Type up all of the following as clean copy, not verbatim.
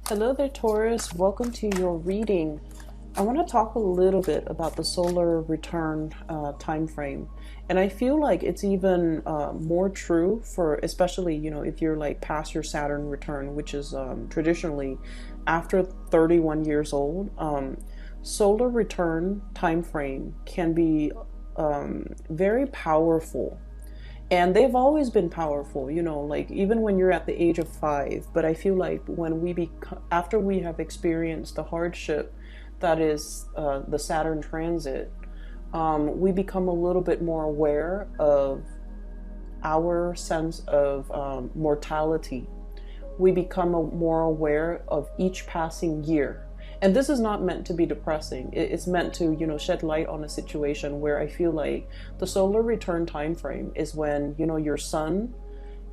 Hello there, Taurus. Welcome to your reading. I want to talk a little bit about the solar return time frame, and I feel like it's even more true for, especially if you're like past your Saturn return, which is traditionally after 31 years old. Solar return time frame can be very powerful, and they've always been powerful, like even when you're at the age of 5. But I feel like when after we have experienced the hardship that is the Saturn transit, we become a little bit more aware of our sense of mortality. We become more aware of each passing year. And this is not meant to be depressing. It's meant to, shed light on a situation where I feel like the solar return time frame is when, your sun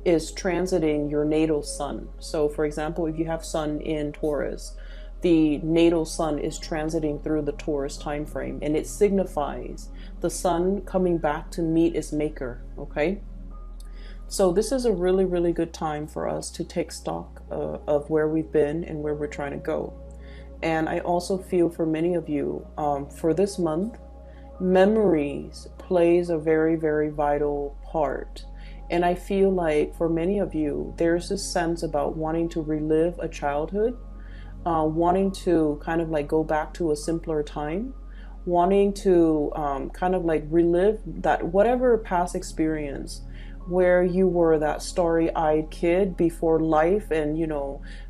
is transiting your natal sun. So for example, if you have sun in Taurus, the natal sun is transiting through the Taurus time frame, and it signifies the sun coming back to meet its maker, okay? So this is a really, really good time for us to take stock of where we've been and where we're trying to go. And I also feel for many of you, for this month, memories plays a very, very vital part. And I feel like for many of you, there's this sense about wanting to relive a childhood, wanting to kind of like go back to a simpler time, wanting to kind of like relive that whatever past experience where you were that starry-eyed kid before life and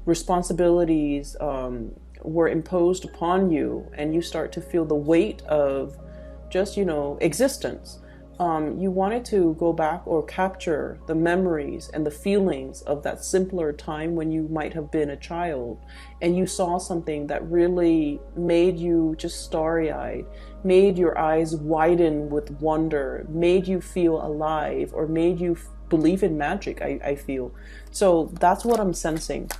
responsibilities were imposed upon you, and you start to feel the weight of just existence. You wanted to go back or capture the memories and the feelings of that simpler time when you might have been a child, and you saw something that really made you just starry-eyed, made your eyes widen with wonder, made you feel alive, or made you believe in magic. I feel so that's what I'm sensing.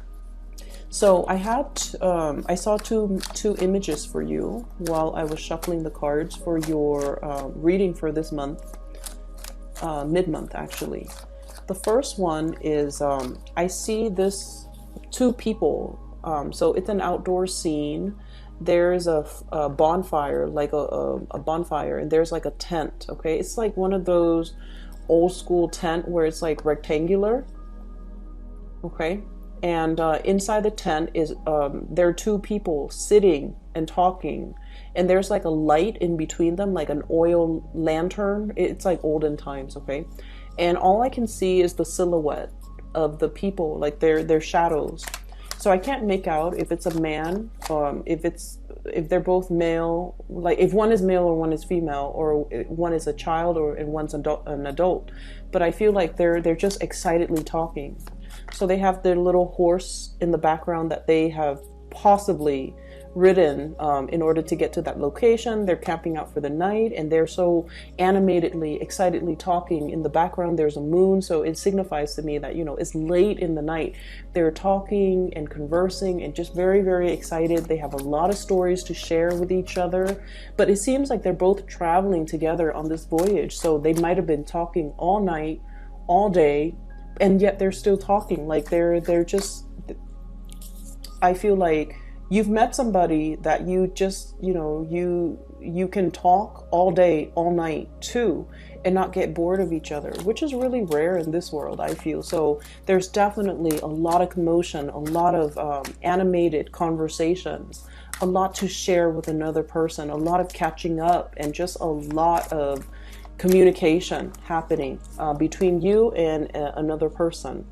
So I saw two images for you while I was shuffling the cards for your reading for this month, mid-month actually. The first one is I see this two people. So it's an outdoor scene. There's a bonfire, like a bonfire, and there's like a tent. Okay, it's like one of those old school tent where it's like rectangular. Okay. And inside the tent is there are two people sitting and talking, and there's like a light in between them, like an oil lantern. It's like olden times, okay? And all I can see is the silhouette of the people, like their shadows. So I can't make out if it's a man, if they're both male, like if one is male or one is female, or one is a child and one's an adult. But I feel like they're just excitedly talking. So they have their little horse in the background that they have possibly ridden in order to get to that location. They're camping out for the night, and they're so animatedly, excitedly talking. In the background, there's a moon, so it signifies to me that, it's late in the night. They're talking and conversing and just very, very excited. They have a lot of stories to share with each other, but it seems like they're both traveling together on this voyage. So they might have been talking all night, all day, and yet they're still talking. Like they're just, I feel like you've met somebody that you just, you can talk all day, all night too, and not get bored of each other, which is really rare in this world, I feel. So there's definitely a lot of commotion, a lot of animated conversations, a lot to share with another person, a lot of catching up, and just a lot of communication happening between you and another person.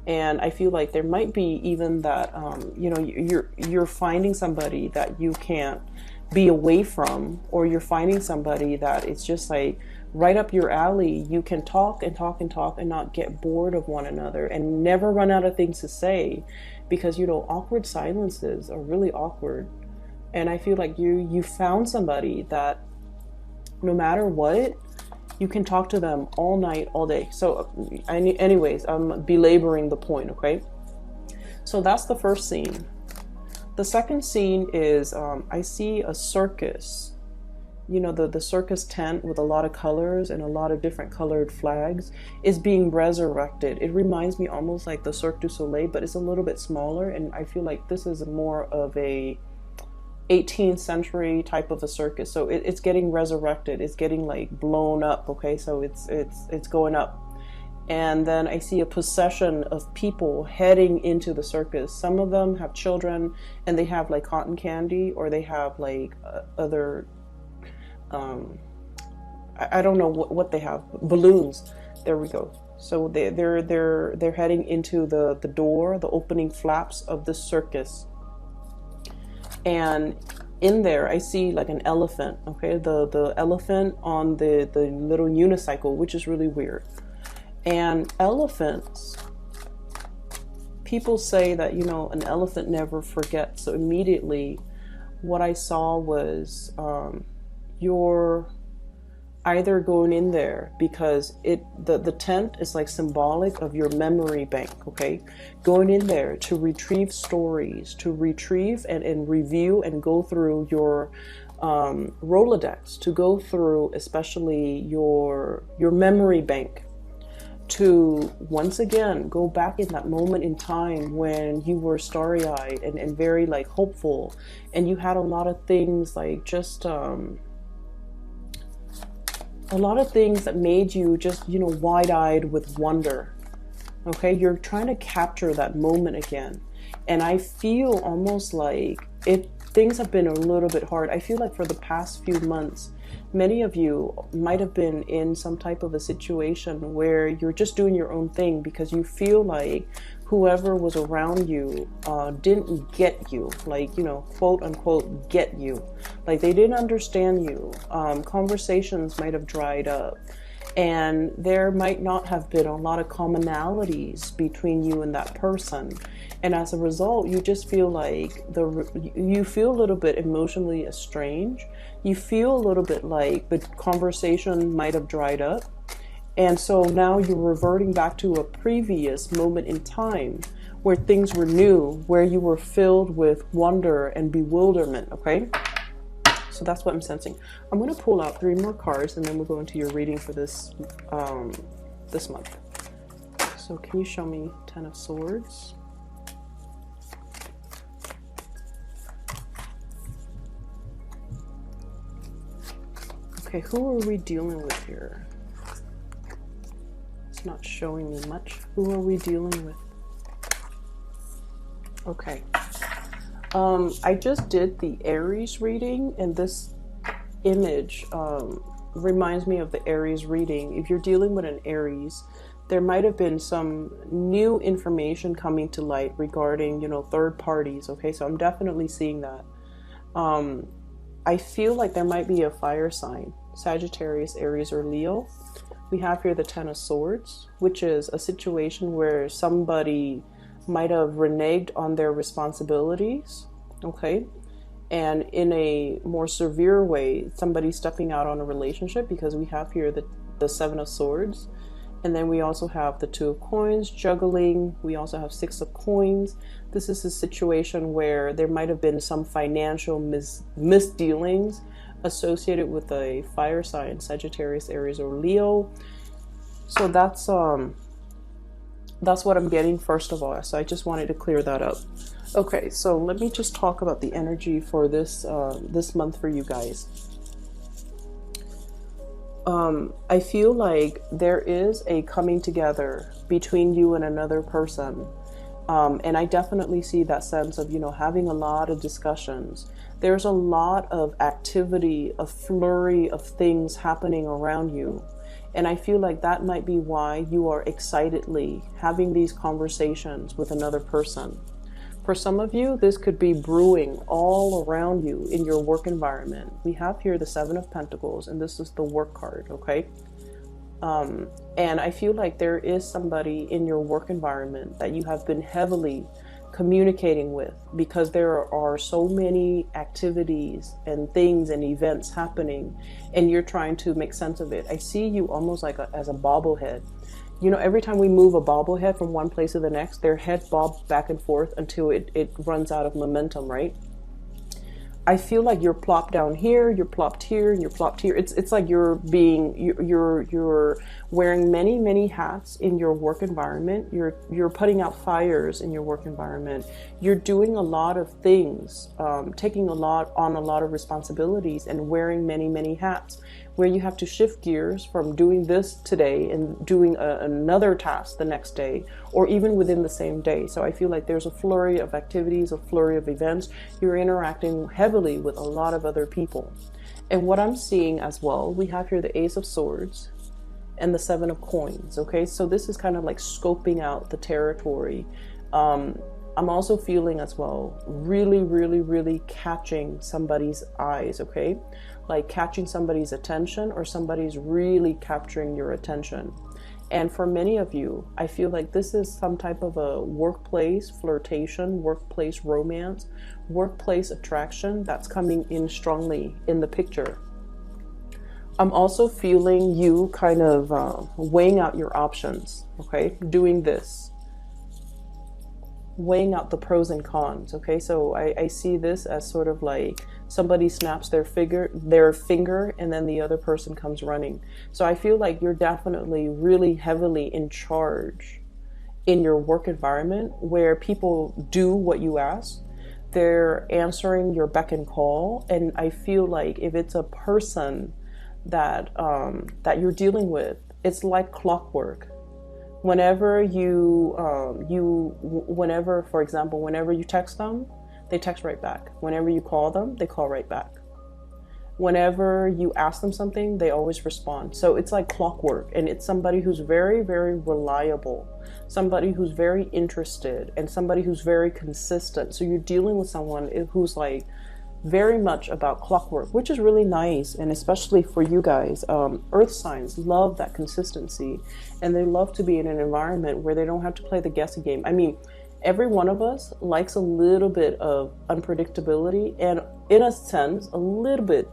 And I feel like there might be even that you're finding somebody that you can't be away from, or you're finding somebody that it's just like right up your alley. You can talk and talk and talk and not get bored of one another, and never run out of things to say, because awkward silences are really awkward. And I feel like you found somebody that no matter what, you can talk to them all night, all day. So anyways, I'm belaboring the point, okay? So that's the first scene. The second scene is I see a circus, you know, the circus tent with a lot of colors and a lot of different colored flags is being resurrected. It reminds me almost like the Cirque du Soleil, but it's a little bit smaller, and I feel like this is more of a 18th century type of a circus. So it's getting resurrected. It's getting like blown up. Okay, so it's going up. And then I see a procession of people heading into the circus. Some of them have children, and they have like cotton candy, or they have like other, I don't know what they have, balloons. There we go. So they're heading into the door, the opening flaps of the circus. And in there, I see like an elephant. Okay, the elephant on the little unicycle, which is really weird. And elephants, people say that, you know, an elephant never forgets. So immediately what I saw was you're either going in there because the tent is like symbolic of your memory bank, okay? Going in there to retrieve stories, to retrieve and review and go through your Rolodex, to go through especially your memory bank, to once again go back in that moment in time when you were starry-eyed and very like hopeful, and you had a lot of things like just a lot of things that made you just, you know, wide-eyed with wonder. Okay, you're trying to capture that moment again, and I feel almost like things have been a little bit hard. I feel like for the past few months, many of you might have been in some type of a situation where you're just doing your own thing because you feel like whoever was around you didn't get you, like, you know, quote unquote, get you. Like they didn't understand you. Conversations might have dried up, and there might not have been a lot of commonalities between you and that person. And as a result, you just feel like you feel a little bit emotionally estranged. You feel a little bit like the conversation might have dried up. And so now you're reverting back to a previous moment in time where things were new, where you were filled with wonder and bewilderment, okay? So that's what I'm sensing. I'm going to pull out 3 more cards, and then we'll go into your reading for this this month. So can you show me 10 of Swords? Okay, who are we dealing with here? It's not showing me much. Who are we dealing with? Okay. I just did the Aries reading, and this image reminds me of the Aries reading. If you're dealing with an Aries, there might have been some new information coming to light regarding, you know, third parties. Okay, so I'm definitely seeing that. I feel like there might be a fire sign, Sagittarius, Aries, or Leo. We have here the 10 of Swords, which is a situation where somebody might have reneged on their responsibilities, okay? And in a more severe way, somebody stepping out on a relationship, because we have here the 7 of Swords. And then we also have the 2 of Coins, juggling. We also have 6 of Coins. This is a situation where there might have been some financial misdealings associated with a fire sign, Sagittarius, Aries, or Leo. So that's what I'm getting first of all. So I just wanted to clear that up. Okay, so let me just talk about the energy for this this month for you guys. I feel like there is a coming together between you and another person. And I definitely see that sense of, you know, having a lot of discussions. There's a lot of activity, a flurry of things happening around you. And I feel like that might be why you are excitedly having these conversations with another person. For some of you, this could be brewing all around you in your work environment. We have here the 7 of Pentacles, and this is the work card, okay? And I feel like there is somebody in your work environment that you have been heavily communicating with, because there are so many activities and things and events happening, and you're trying to make sense of it. I see you almost like as a bobblehead. You know, every time we move a bobblehead from one place to the next, their head bobs back and forth until it runs out of momentum, right? I feel like you're plopped down here, you're plopped here, and you're plopped here. It's like you're wearing many hats in your work environment. You're putting out fires in your work environment. You're doing a lot of things, taking a lot of responsibilities, and wearing many hats. Where you have to shift gears from doing this today and doing another task the next day, or even within the same day. So I feel like there's a flurry of activities, a flurry of events. You're interacting heavily with a lot of other people. And what I'm seeing as well, we have here the Ace of Swords and the Seven of Coins. Okay, so this is kind of like scoping out the territory. I'm also feeling as well, really catching somebody's eyes, okay? Like catching somebody's attention, or somebody's really capturing your attention. And for many of you, I feel like this is some type of a workplace flirtation, workplace romance, workplace attraction that's coming in strongly in the picture. I'm also feeling you kind of weighing out your options, okay? Doing this. Weighing out the pros and cons, okay? So I see this as sort of like somebody snaps their finger and then the other person comes running. So I feel like you're definitely really heavily in charge in your work environment, where people do what you ask. They're answering your beck and call. And I feel like if it's a person that that you're dealing with, it's like clockwork. Whenever for example, whenever you text them, they text right back. Whenever you call them, they call right back. Whenever you ask them something, they always respond. So it's like clockwork, and it's somebody who's very reliable, somebody who's very interested, and somebody who's very consistent. So you're dealing with someone who's like very much about clockwork, which is really nice. And especially for you guys, earth signs love that consistency, and they love to be in an environment where they don't have to play the guessing game. I mean, every one of us likes a little bit of unpredictability, and in a sense,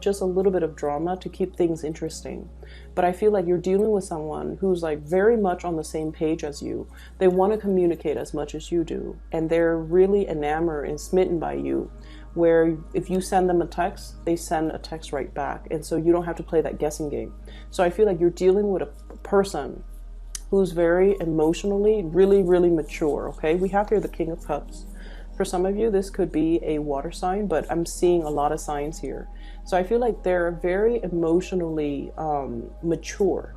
just a little bit of drama to keep things interesting. But I feel like you're dealing with someone who's like very much on the same page as you. They want to communicate as much as you do, and they're really enamored and smitten by you, where if you send them a text, they send a text right back. And so you don't have to play that guessing game. So I feel like you're dealing with a person who's very emotionally really mature, okay? We have here the King of Cups. For some of you, this could be a water sign, but I'm seeing a lot of signs here. So I feel like they're very emotionally mature.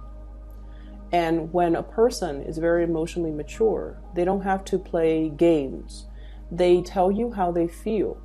And when a person is very emotionally mature, they don't have to play games. They tell you how they feel.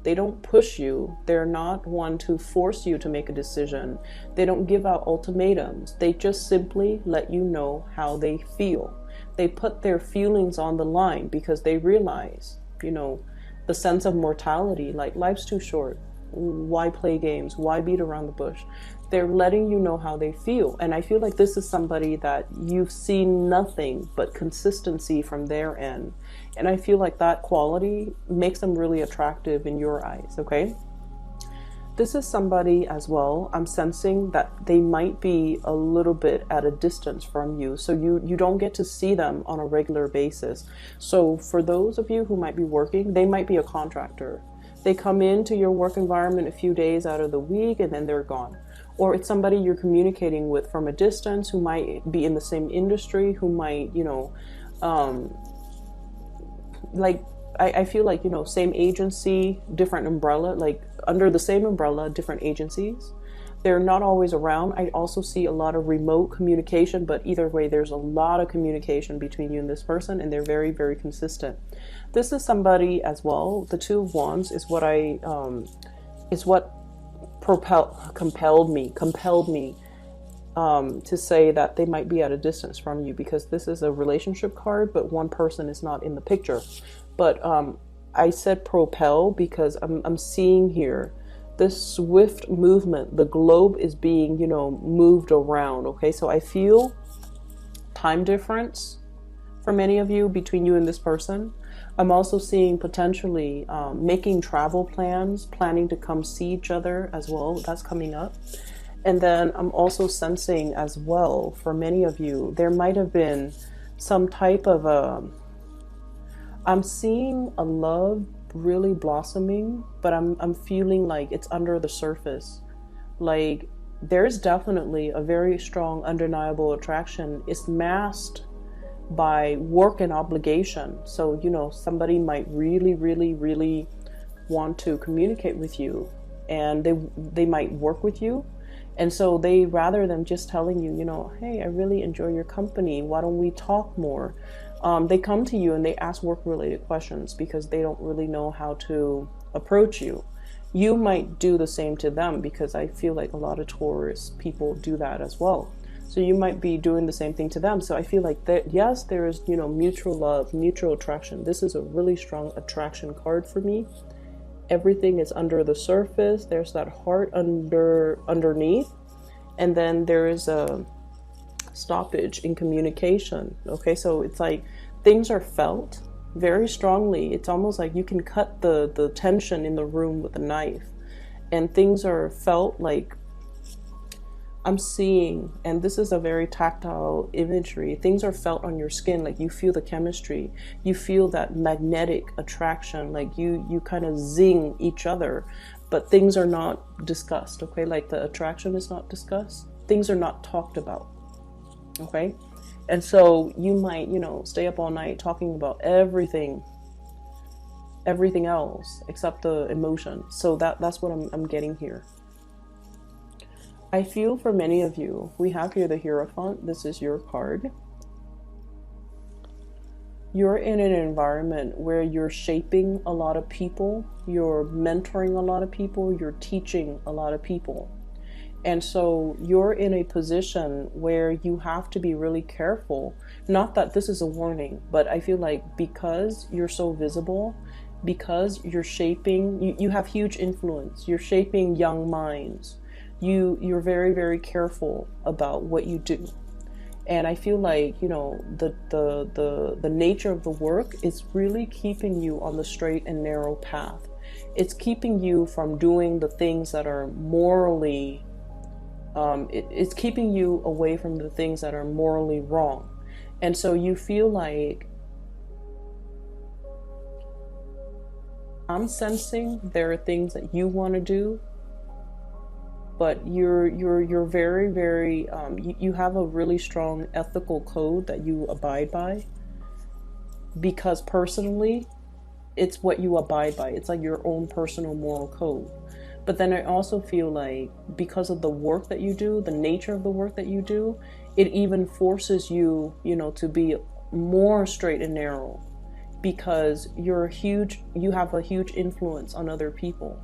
They don't push you. They're not one to force you to make a decision. They don't give out ultimatums. They just simply let you know how they feel. They put their feelings on the line because they realize, the sense of mortality, like life's too short. Why play games? Why beat around the bush? They're letting you know how they feel. And I feel like this is somebody that you've seen nothing but consistency from their end. And I feel like that quality makes them really attractive in your eyes, okay? This is somebody as well, I'm sensing that they might be a little bit at a distance from you. So you don't get to see them on a regular basis. So for those of you who might be working, they might be a contractor. They come into your work environment a few days out of the week and then they're gone. Or it's somebody you're communicating with from a distance who might be in the same industry, who might, I feel like, same agency, different umbrella, like under the same umbrella, different agencies. They're not always around. I also see a lot of remote communication, but either way, there's a lot of communication between you and this person, and they're very consistent. This is somebody as well. The Two of Wands is what compelled me to say that they might be at a distance from you, because this is a relationship card, but one person is not in the picture. But I said propel because I'm seeing here this swift movement. The globe is being, moved around. Okay, so I feel time difference for many of you between you and this person. I'm also seeing potentially making travel plans, planning to come see each other as well. That's coming up. And then I'm also sensing as well, for many of you, there might have been some type of I'm seeing a love really blossoming, but I'm feeling like it's under the surface. Like there's definitely a very strong undeniable attraction. It's masked by work and obligation. So, you know, somebody might really want to communicate with you, and they might work with you. And so they, rather than just telling you, you know, hey, I really enjoy your company, why don't we talk more? They come to you and they ask work-related questions because they don't really know how to approach you. You might do the same to them, because I feel like a lot of Taurus people do that as well. So you might be doing the same thing to them. So I feel like that, yes, there is, you know, mutual love, mutual attraction. This is a really strong attraction card for me. Everything is under the surface. There's that heart underneath, and then there is a stoppage in communication. Okay, so it's like things are felt very strongly. It's almost like you can cut the tension in the room with a knife, and things are felt like, I'm seeing, and this is a very tactile imagery, things are felt on your skin, like you feel the chemistry, you feel that magnetic attraction, like you kind of zing each other, but things are not discussed, okay? Like the attraction is not discussed, things are not talked about, okay? And so you might, you know, stay up all night talking about everything else except the emotion. So that's what I'm getting here. I feel for many of you, we have here the Hierophant. This is your card. You're in an environment where you're shaping a lot of people, you're mentoring a lot of people, you're teaching a lot of people. And so you're in a position where you have to be really careful. Not that this is a warning, but I feel like because you're so visible, because you're shaping, you have huge influence, you're shaping young minds. You're very careful about what you do. And I feel like, you know, the nature of the work is really keeping you on the straight and narrow path. It's keeping you from doing the things that are morally, it's keeping you away from the things that are morally wrong. And so you feel like, I'm sensing there are things that you want to do, but you're very you have a really strong ethical code that you abide by, because personally it's what you abide by. It's like your own personal moral code. But then I also feel like because of the work that you do, the nature of the work that you do, it even forces you, you know, to be more straight and narrow, because you have a huge influence on other people.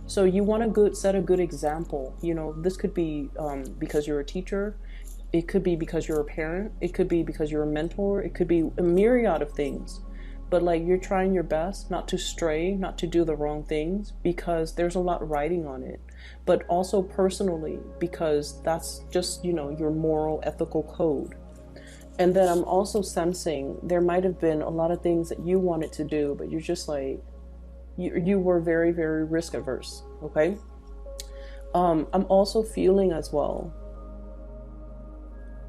So you want to set a good example. You know, this could be because you're a teacher. It could be because you're a parent. It could be because you're a mentor. It could be a myriad of things. But like, you're trying your best not to stray, not to do the wrong things, because there's a lot riding on it. But also personally, because that's just, you know, your moral, ethical code. And then I'm also sensing there might have been a lot of things that you wanted to do, but you're just like, you were very risk averse, okay? I'm also feeling as well,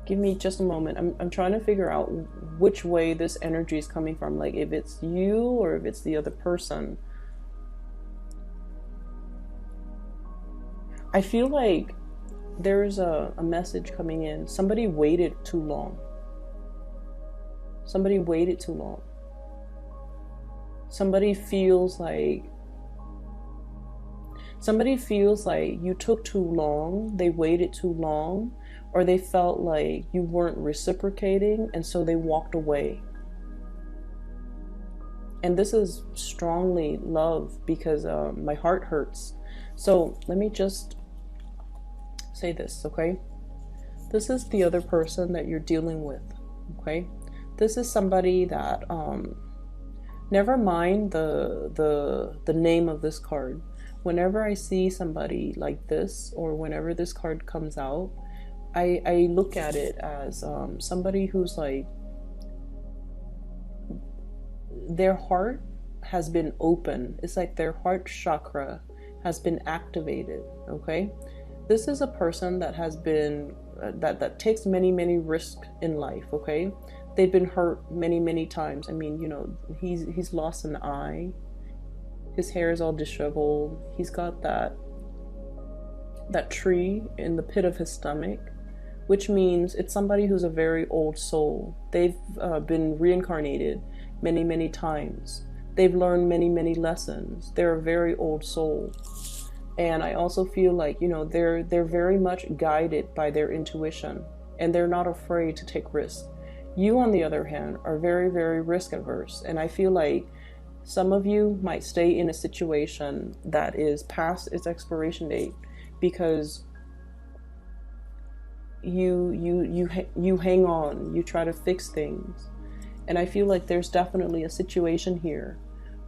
give me just a moment, I'm trying to figure out which way this energy is coming from, like if it's you or if it's the other person. I feel like there's a message coming in. Somebody waited too long. Somebody waited too long. Somebody feels like you took too long, they waited too long, or they felt like you weren't reciprocating, and so they walked away. And this is strongly love, because my heart hurts. So let me just say this, okay? This is the other person that you're dealing with, okay? This is somebody that never mind the name of this card. Whenever I see somebody like this, or whenever this card comes out, I look at it as somebody who's like, their heart has been open. It's like their heart chakra has been activated, okay? This is a person that has been, that takes many risks in life, okay? They've been hurt many times. I mean, you know, he's lost an eye. His hair is all disheveled. He's got that tree in the pit of his stomach, which means it's somebody who's a very old soul. They've been reincarnated many, many times. They've learned many, many lessons. They're a very old soul. And I also feel like, you know, they're very much guided by their intuition, and they're not afraid to take risks. You, on the other hand, are very, very risk averse. And I feel like some of you might stay in a situation that is past its expiration date because you hang on, you try to fix things. And I feel like there's definitely a situation here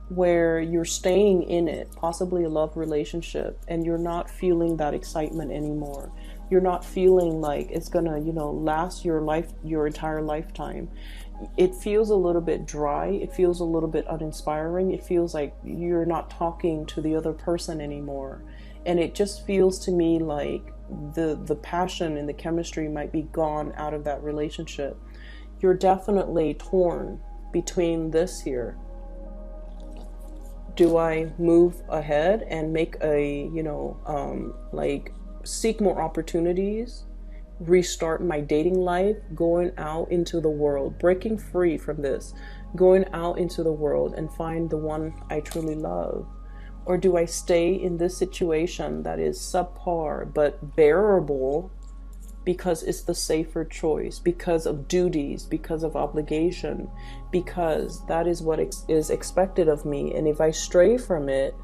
where you're staying in it, possibly a love relationship, and you're not feeling that excitement anymore. You're not feeling like it's gonna, you know, last your entire lifetime. It feels a little bit dry. It feels a little bit uninspiring. It feels like you're not talking to the other person anymore. And it just feels to me like the passion and the chemistry might be gone out of that relationship. You're definitely torn between this here. Do I move ahead and make a, you know, like seek more opportunities, restart my dating life, going out into the world, breaking free from this, going out into the world and find the one I truly love? Or do I stay in this situation that is subpar but bearable because it's the safer choice, because of duties, because of obligation, because that is what is expected of me, and if I stray from it,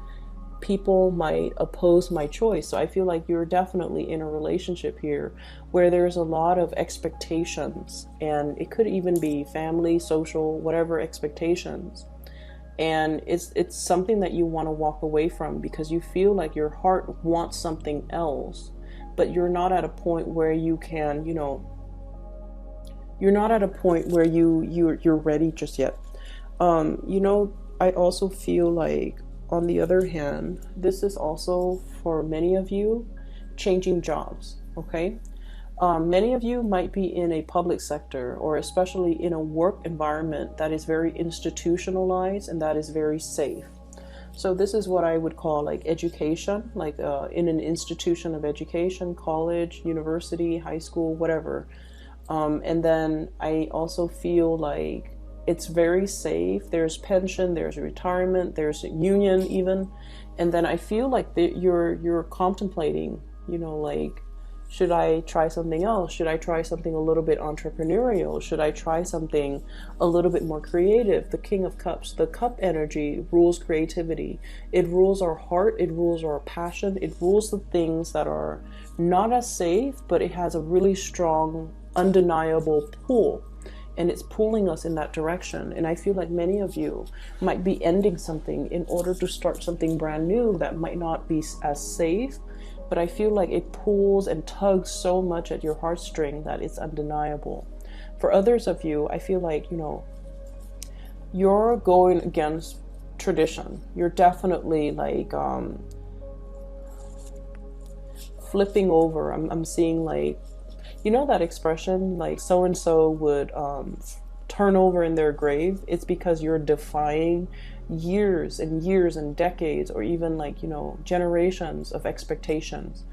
people might oppose my choice? So I feel like you're definitely in a relationship here where there's a lot of expectations, and it could even be family, social, whatever expectations. And it's something that you want to walk away from because you feel like your heart wants something else, but you're not at a point where you can, you know, you're not at a point where you're ready just yet. You know, I also feel like, on the other hand, this is also for many of you changing jobs, okay? Many of you might be in a public sector, or especially in a work environment that is very institutionalized and that is very safe. So this is what I would call like education, like in an institution of education, college, university, high school, whatever. And then I also feel like it's very safe. There's pension, there's retirement, there's a union even. And then I feel like you're contemplating, you know, like, should I try something else? Should I try something a little bit entrepreneurial? Should I try something a little bit more creative? The King of Cups, the cup energy rules creativity. It rules our heart. It rules our passion. It rules the things that are not as safe, but it has a really strong, undeniable pull. And it's pulling us in that direction. And I feel like many of you might be ending something in order to start something brand new that might not be as safe, but I feel like it pulls and tugs so much at your heartstring that it's undeniable. For others of you, I feel like, you know, you're going against tradition. You're definitely like flipping over. I'm seeing like, you know that expression, like so-and-so would turn over in their grave? It's because you're defying years and years and decades, or even like, you know, generations of expectations.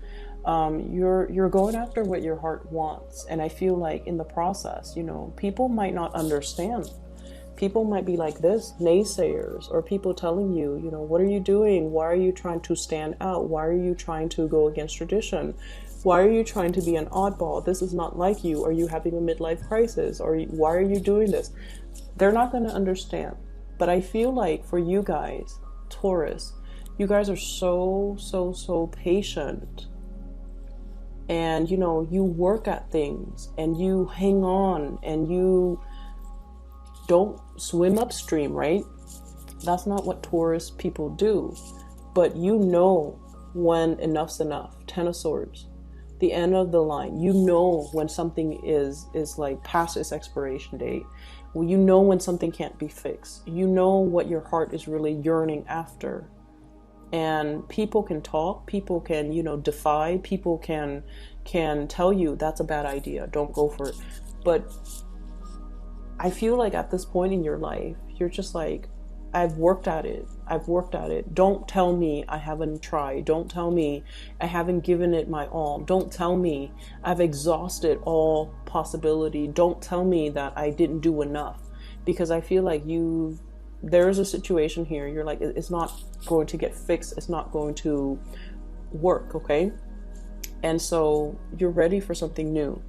You're going after what your heart wants. And I feel like in the process, you know, people might not understand. People might be like this, naysayers, or people telling you, you know, what are you doing? Why are you trying to stand out? Why are you trying to go against tradition? Why are you trying to be an oddball? This is not like you. Are you having a midlife crisis? Or why are you doing this? They're not going to understand. But I feel like for you guys, Taurus, you guys are so patient. And, you know, you work at things and you hang on and you don't swim upstream, right? That's not what Taurus people do. But you know when enough's enough. Ten of Swords. The end of the line. You know when something is like past its expiration date. Well, you know when something can't be fixed. You know what your heart is really yearning after. And people can talk, people can, you know, defy, people can tell you that's a bad idea, don't go for it. But I feel like at this point in your life, you're just like, I've worked at it. I've worked at it. Don't tell me I haven't tried. Don't tell me I haven't given it my all. Don't tell me I've exhausted all possibility. Don't tell me that I didn't do enough, because I feel like there's a situation here. You're like, it's not going to get fixed. It's not going to work. Okay. And so you're ready for something new.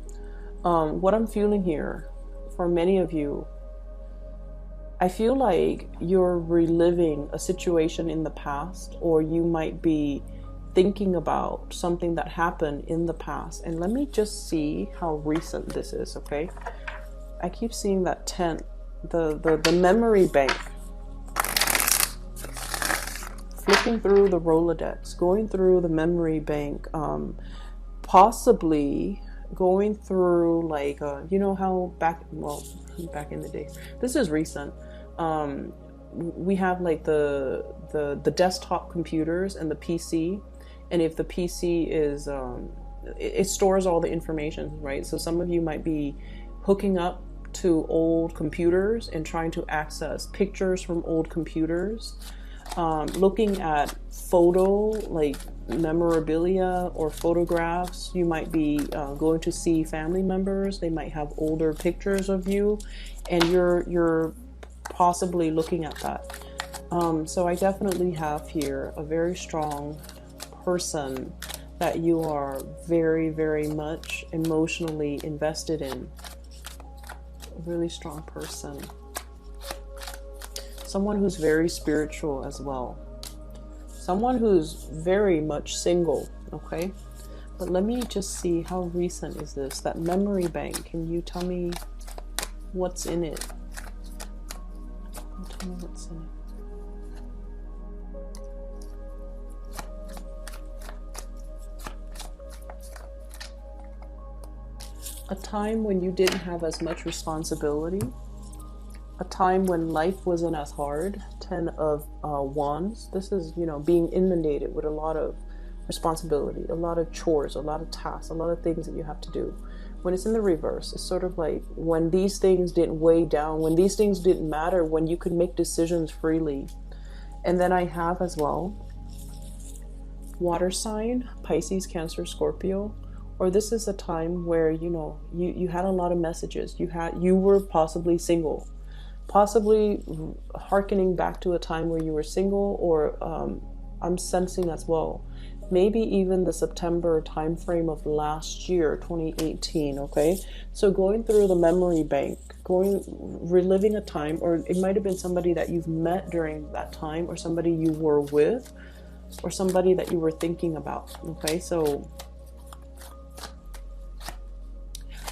What I'm feeling here for many of you, I feel like you're reliving a situation in the past, or you might be thinking about something that happened in the past. And let me just see how recent this is, okay? I keep seeing that tent, the memory bank. Flipping through the Rolodex, going through the memory bank, possibly going through like, you know how back in the day, this is recent, we have like the desktop computers and the PC, and if the PC is it stores all the information, right? So some of you might be hooking up to old computers and trying to access pictures from old computers, looking at like memorabilia or photographs. You might be going to see family members. They might have older pictures of you, and you're possibly looking at that. So I definitely have here a very strong person that you are very, very much emotionally invested in. A really strong person. Someone who's very spiritual as well. Someone who's very much single, okay? But let me just see, how recent is this? That memory bank, can you tell me what's in it? Tell me what's in it. A time when you didn't have as much responsibility. A time when life wasn't as hard. 10 of Wands. This is, being inundated with a lot of responsibility, a lot of chores, a lot of tasks, a lot of things that you have to do. When it's in the reverse, it's sort of like when these things didn't weigh down, when these things didn't matter, when you could make decisions freely. And then I have as well, water sign, Pisces, Cancer, Scorpio. Or this is a time where, you had a lot of messages. You were possibly single. Possibly hearkening back to a time where you were single, or I'm sensing as well, maybe even the September time frame of last year, 2018, okay? So going through the memory bank, reliving a time, or it might have been somebody that you've met during that time, or somebody you were with, or somebody that you were thinking about, okay? So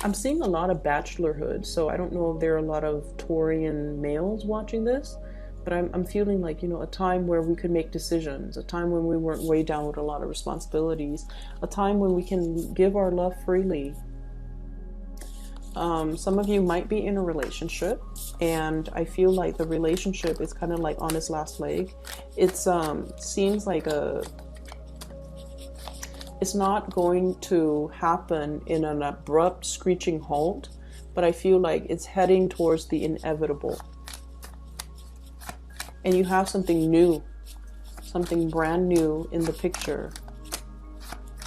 I'm seeing a lot of bachelorhood, so I don't know if there are a lot of Taurian males watching this, but I'm feeling like, a time where we could make decisions, a time when we weren't weighed down with a lot of responsibilities, a time when we can give our love freely. Some of you might be in a relationship, and I feel like the relationship is kind of like on its last leg. It seems like it's not going to happen in an abrupt screeching halt, but I feel like it's heading towards the inevitable. And you have something new, something brand new in the picture.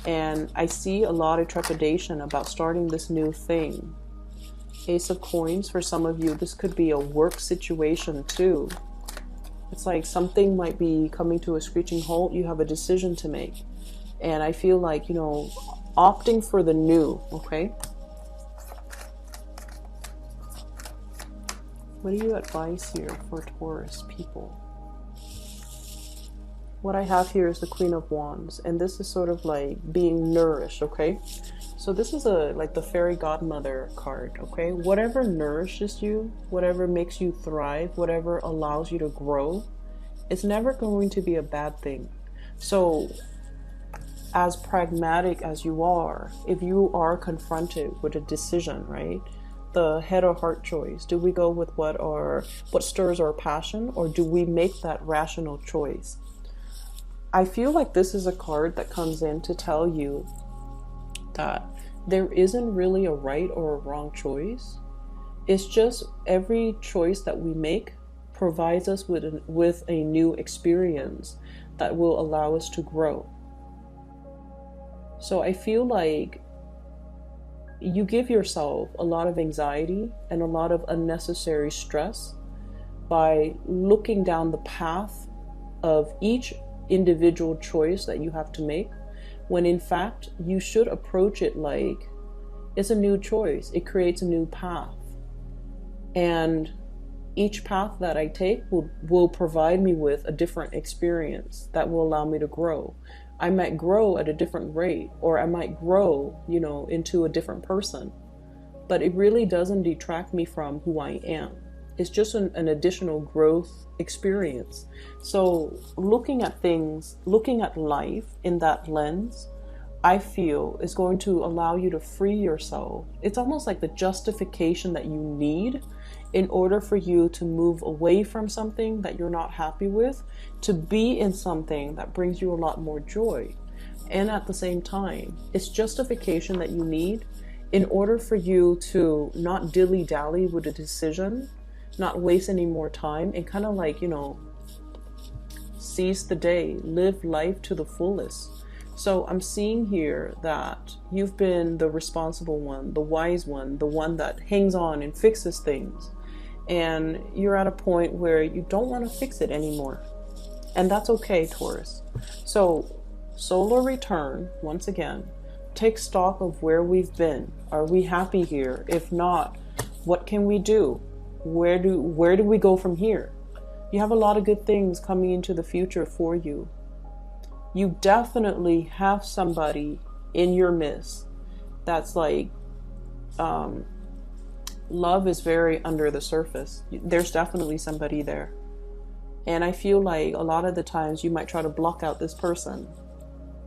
And I see a lot of trepidation about starting this new thing. Ace of Coins, for some of you, this could be a work situation too. It's like something might be coming to a screeching halt. You have a decision to make. And I feel like, opting for the new, okay? What do you advise here for Taurus people? What I have here is the Queen of Wands, and this is sort of like being nourished, okay? So this is like the fairy godmother card, okay? Whatever nourishes you, whatever makes you thrive, whatever allows you to grow, it's never going to be a bad thing. So as pragmatic as you are, if you are confronted with a decision, right? The head or heart choice. Do we go with what stirs our passion, or do we make that rational choice? I feel like this is a card that comes in to tell you that there isn't really a right or a wrong choice. It's just every choice that we make provides us with a new experience that will allow us to grow. So I feel like you give yourself a lot of anxiety and a lot of unnecessary stress by looking down the path of each individual choice that you have to make, when in fact you should approach it like it's a new choice. It creates a new path, and each path that I take will provide me with a different experience that will allow me to grow. I might grow at a different rate, or I might grow, into a different person, but it really doesn't detract me from who I am. It's just an additional growth experience. So looking at things, looking at life in that lens, I feel is going to allow you to free yourself. It's almost like the justification that you need in order for you to move away from something that you're not happy with, to be in something that brings you a lot more joy. And at the same time, it's justification that you need in order for you to not dilly-dally with a decision, not waste any more time, and kind of like, seize the day, live life to the fullest. So I'm seeing here that you've been the responsible one, the wise one, the one that hangs on and fixes things. And you're at a point where you don't want to fix it anymore. And that's okay, Taurus. So solar return, once again, take stock of where we've been. Are we happy here? If not, what can we do? Where do we go from here? You have a lot of good things coming into the future for you. You definitely have somebody in your midst that's like, love is very under the surface. There's definitely somebody there. And I feel like a lot of the times you might try to block out this person,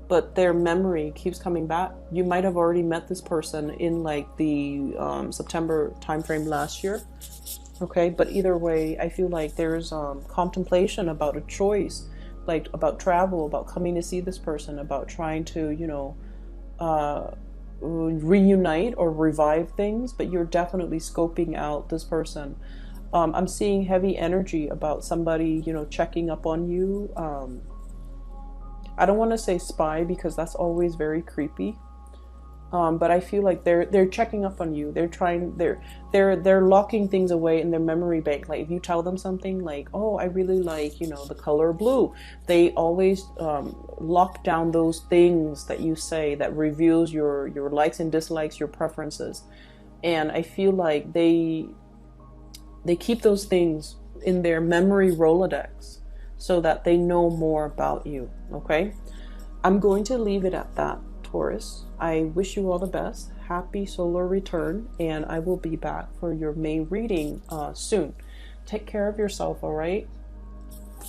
but their memory keeps coming back. You might have already met this person in like the September timeframe last year. Okay, but either way, I feel like there's contemplation about a choice, like about travel, about coming to see this person, about trying to, reunite or revive things, but you're definitely scoping out this person. I'm seeing heavy energy about somebody, checking up on you. I don't want to say spy because that's always very creepy. But I feel like they're checking up on you. They're locking things away in their memory bank. Like if you tell them something like, oh, I really like, the color blue, they always lock down those things that you say that reveals your likes and dislikes, your preferences. And I feel like they keep those things in their memory Rolodex so that they know more about you. Okay, I'm going to leave it at that, Taurus. I wish you all the best. Happy solar return, and I will be back for your May reading soon. Take care of yourself, all right?